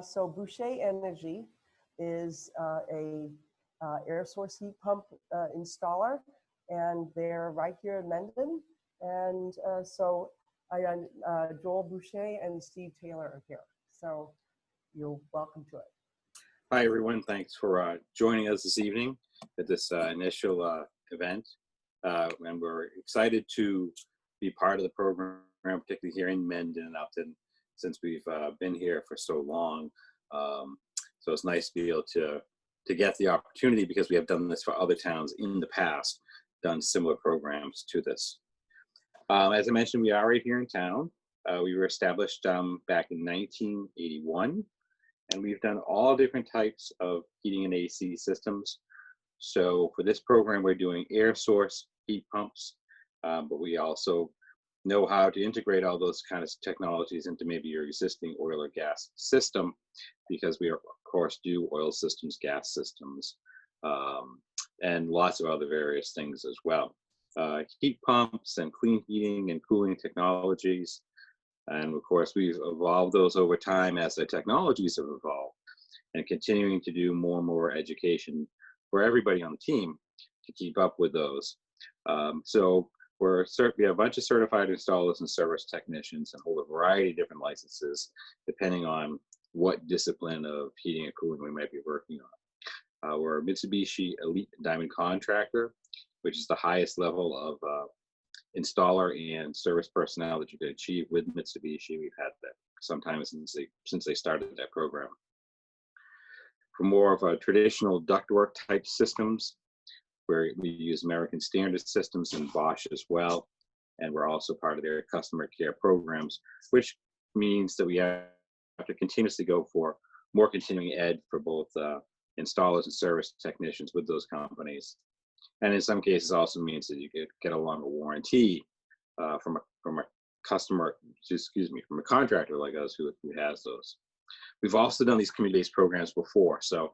So Boucher Energy is a air source heat pump installer, and they're right here in Mendon. And so Joel Boucher and Steve Taylor are here. So you're welcome to it. Hi, everyone. Thanks for joining us this evening at this initial event. And we're excited to be part of the program, particularly here in Mendon-Upton, since we've been here for so long. So it's nice to be able to get the opportunity, because we have done this for other towns in the past, done similar programs to this. As I mentioned, we are right here in town. We were established back in 1981, and we've done all different types of heating and AC systems. So for this program, we're doing air source heat pumps, but we also know how to integrate all those kind of technologies into maybe your existing oil or gas system, because we, of course, do oil systems, gas systems, and lots of other various things as well. Heat pumps and clean heating and cooling technologies. And of course, we've evolved those over time as the technologies have evolved, and continuing to do more and more education for everybody on the team to keep up with those. So we have a bunch of certified installers and service technicians, and hold a variety of different licenses depending on what discipline of heating and cooling we might be working on. We're a Mitsubishi Elite Diamond Contractor, which is the highest level of installer and service personnel that you could achieve with Mitsubishi. We've had that sometimes since they started that program. For more of a traditional ductwork type systems, where we use American Standard Systems and Bosch as well, and we're also part of their customer care programs, which means that we have to continuously go for more continuing ed for both installers and service technicians with those companies. And in some cases also means that you get a longer warranty from a contractor like us who has those. We've also done these community-based programs before. So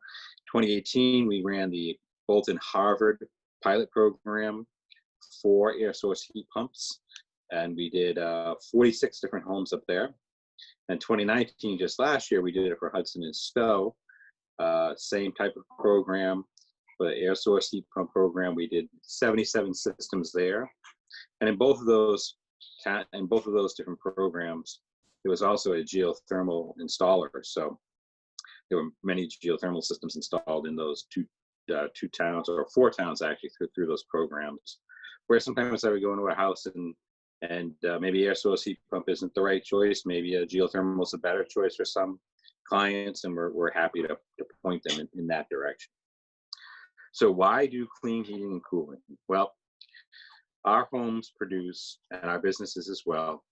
2018, we ran the Bolton Harvard pilot program for air source heat pumps, and we did 46 different homes up there. And 2019, just last year, we did it for Hudson and Stowe, same type of program. For the air source heat pump program, we did 77 systems there. And in both of those different programs, there was also a geothermal installer. So there were many geothermal systems installed in those two towns, or 4 towns actually, through those programs. Where sometimes I would go into a house and maybe air source heat pump isn't the right choice. Maybe a geothermal is a better choice for some clients, and we're happy to point them in that direction. So why do clean heating and cooling? Well, our homes produce, and our businesses as well,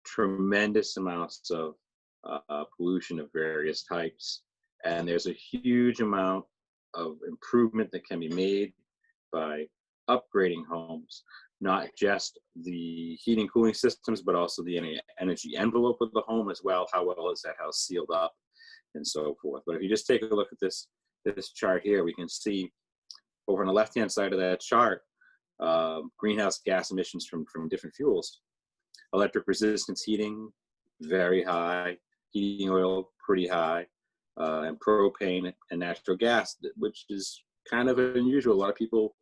tremendous amounts of pollution of various types. And there's a huge amount of improvement that can be made by upgrading homes, not just the heating cooling systems, but also the energy envelope of the home as well. How well is that house sealed up and so forth. But if you just take a look at this chart here, we can see over on the left-hand side of that chart, greenhouse gas emissions from different fuels. Electric resistance heating, very high. Heating oil, pretty high. And propane and natural gas, which is kind of unusual. A lot of people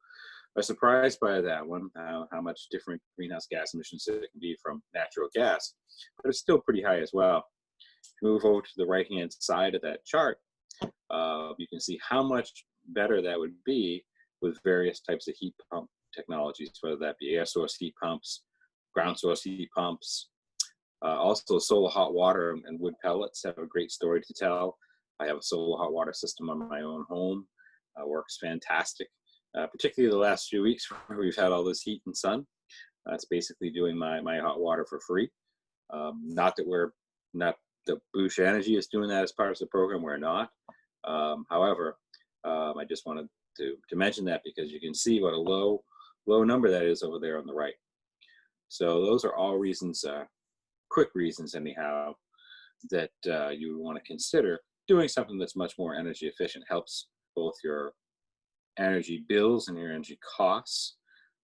are surprised by that one, how much different greenhouse gas emissions there can be from natural gas, but it's still pretty high as well. If you move over to the right-hand side of that chart, you can see how much better that would be with various types of heat pump technologies, whether that be air source heat pumps, ground source heat pumps. Also, solar hot water and wood pellets have a great story to tell. I have a solar hot water system on my own home. Works fantastic, particularly the last few weeks where we've had all this heat and sun. It's basically doing my hot water for free. Not that Boucher Energy is doing that as part of the program. We're not. However, I just wanted to mention that because you can see what a low number that is over there on the right. So those are all reasons, quick reasons anyhow, that you want to consider doing something that's much more energy efficient. Helps both your energy bills and your energy costs,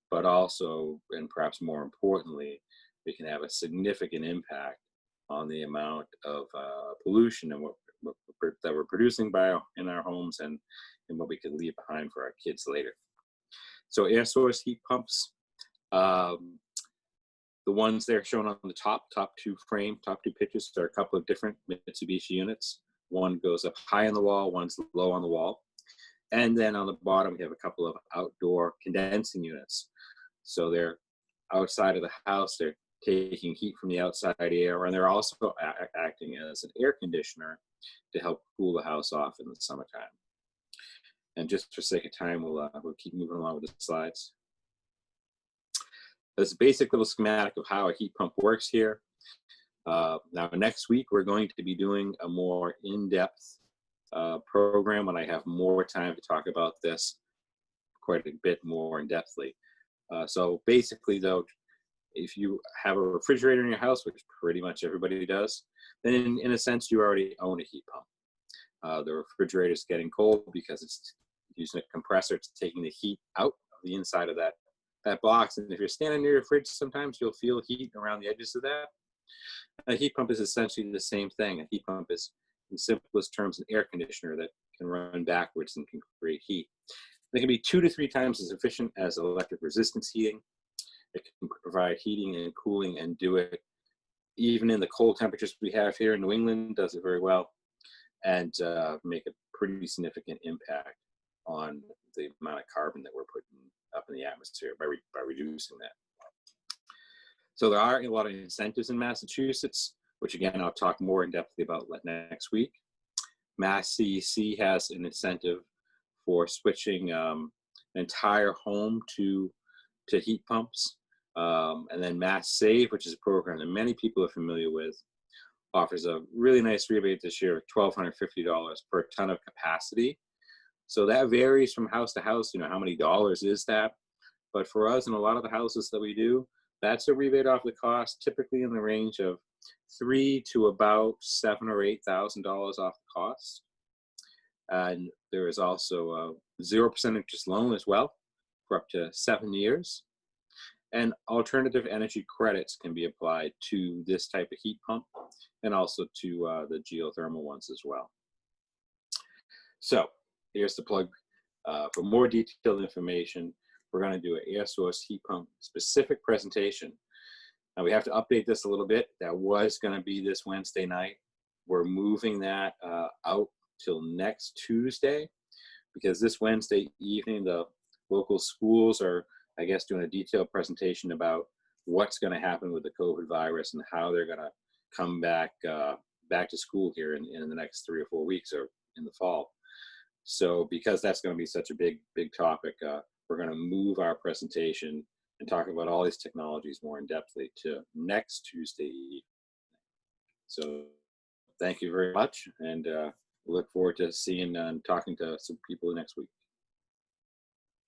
but also, and perhaps more importantly, we can have a significant impact on the amount of pollution and that we're producing in our homes, and what we can leave behind for our kids later. So air source heat pumps, the ones there shown on the top two pictures, there are a couple of different Mitsubishi units. One goes up high on the wall, one's low on the wall. And then on the bottom, we have a couple of outdoor condensing units. So they're outside of the house, they're taking heat from the outside air, and they're also acting as an air conditioner to help cool the house off in the summertime. And just for sake of time, we'll keep moving along with the slides. There's a basic little schematic of how a heat pump works here. Now, next week, we're going to be doing a more in-depth program when I have more time to talk about this quite a bit more in-depthly. So basically, though, if you have a refrigerator in your house, which pretty much everybody does, then in a sense, you already own a heat pump. The refrigerator is getting cold because it's using a compressor. It's taking the heat out of the inside of that box. And if you're standing near your fridge, sometimes you'll feel heat around the edges of that. A heat pump is essentially the same thing. A heat pump is, in simplest terms, an air conditioner that can run backwards and can create heat. They can be 2 to 3 times as efficient as electric resistance heating. It can provide heating and cooling and do it even in the cold temperatures we have here in New England, does it very well, and make a pretty significant impact on the amount of carbon that we're putting up in the atmosphere by reducing that. So there are a lot of incentives in Massachusetts, which again, I'll talk more in depth about next week. Mass CEC has an incentive for switching an entire home to heat pumps. And then Mass Save, which is a program that many people are familiar with, offers a really nice rebate this year of $1,250 per ton of capacity. So that varies from house to house, how many dollars is that? But for us, in a lot of the houses that we do, that's a rebate off the cost, typically in the range of $3,000 to about $7,000 or $8,000 off the cost. And there is also a 0% interest loan as well for up to 7 years. And alternative energy credits can be applied to this type of heat pump and also to the geothermal ones as well. So here's the plug. For more detailed information, we're going to do an air source heat pump specific presentation. Now we have to update this a little bit. That was going to be this Wednesday night. We're moving that out till next Tuesday because this Wednesday evening, the local schools are, I guess, doing a detailed presentation about what's going to happen with the COVID virus and how they're going to come back to school here in the next 3 or 4 weeks or in the fall. So because that's going to be such a big topic, we're going to move our presentation and talk about all these technologies more in depthly to next Tuesday evening. So thank you very much, and look forward to seeing and talking to some people next week.